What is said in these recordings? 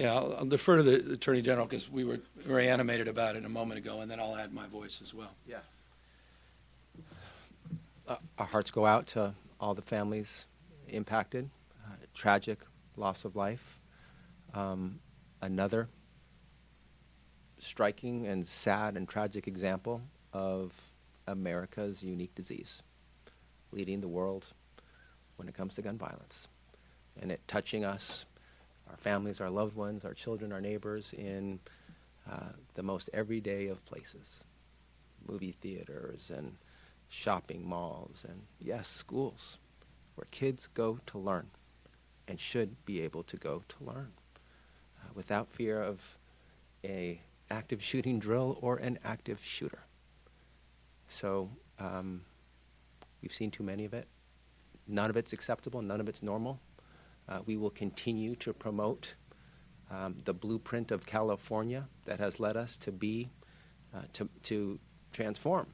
Yeah, I'll defer to the Attorney General because we were very animated about it a moment ago, and then I'll add my voice as well. Yeah. Our hearts go out to all the families impacted. Tragic loss of life. Another striking and sad and tragic example of America's unique disease, leading the world when it comes to gun violence, and it touching us, our families, our loved ones, our children, our neighbors in the most everyday of places, movie theaters and shopping malls and, yes, schools, where kids go to learn and should be able to go to learn without fear of a active shooting drill or an active shooter. So we've seen too many of it. None of it's acceptable. None of it's normal. We will continue to promote the blueprint of California that has led us to be, to transform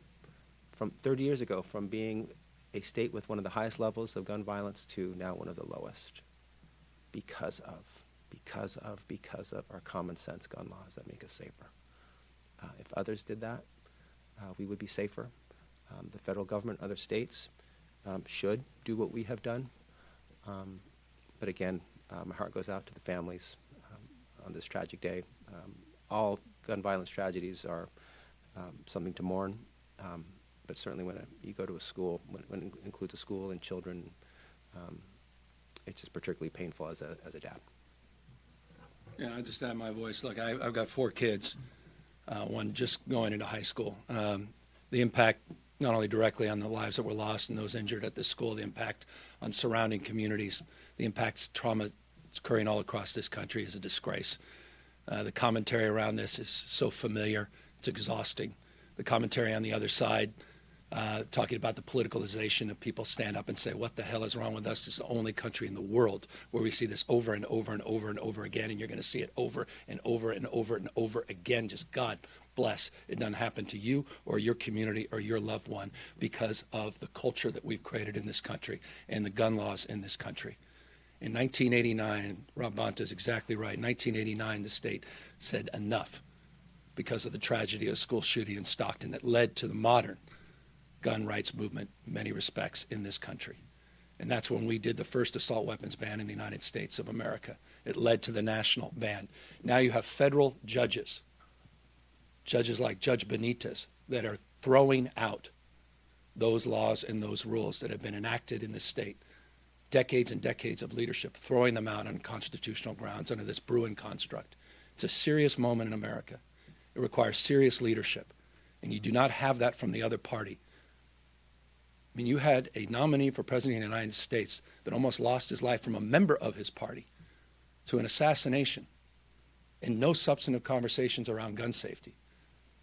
from 30 years ago from being a state with one of the highest levels of gun violence to now one of the lowest because of our common sense gun laws that make us safer. If others did that, we would be safer. The federal government, other states should do what we have done. But again, my heart goes out to the families on this tragic day. All gun violence tragedies are something to mourn, but certainly when you go to a school, when it includes a school and children, it's just particularly painful as a dad. Yeah, I just add my voice. Look, I've got 4 kids, one just going into high school. The impact not only directly on the lives that were lost and those injured at this school, the impact on surrounding communities, the impacts, trauma that's occurring all across this country is a disgrace. The commentary around this is so familiar, it's exhausting. The commentary on the other side, talking about the politicalization of people stand up and say, what the hell is wrong with us? This is the only country in the world where we see this over and over and over and over again, and you're going to see it over and over and over and over again. Just God bless it doesn't happen to you or your community or your loved one because of the culture that we've created in this country and the gun laws in this country. In 1989, and Rob Bonta is exactly right, in 1989 the state said enough because of the tragedy of a school shooting in Stockton that led to the modern gun rights movement in many respects in this country. And that's when we did the first assault weapons ban in the United States of America. It led to the national ban. Now you have federal judges like Judge Benitez, that are throwing out those laws and those rules that have been enacted in this state. Decades and decades of leadership, throwing them out on constitutional grounds under this Bruin construct. It's a serious moment in America. It requires serious leadership. And you do not have that from the other party. I mean, you had a nominee for president of the United States that almost lost his life from a member of his party to an assassination, and no substantive conversations around gun safety.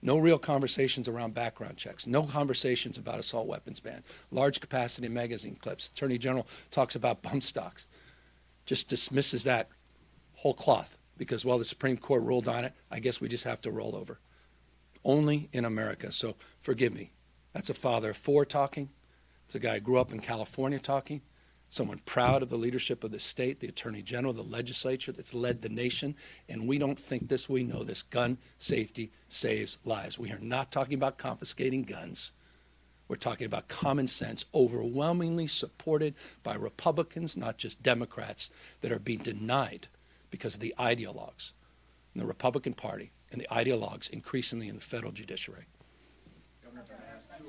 No real conversations around background checks. No conversations about assault weapons ban. Large capacity magazine clips. Attorney General talks about bump stocks. Just dismisses that whole cloth because, well, the Supreme Court ruled on it. I guess we just have to roll over. Only in America. So forgive me. That's a father of 4 talking. It's a guy who grew up in California talking. Someone proud of the leadership of the state, the Attorney General, the legislature that's led the nation. And we don't think this, we know this. Gun safety saves lives. We are not talking about confiscating guns. We're talking about common sense, overwhelmingly supported by Republicans, not just Democrats, that are being denied because of the ideologues in the Republican Party and the ideologues increasingly in the federal judiciary. Governor,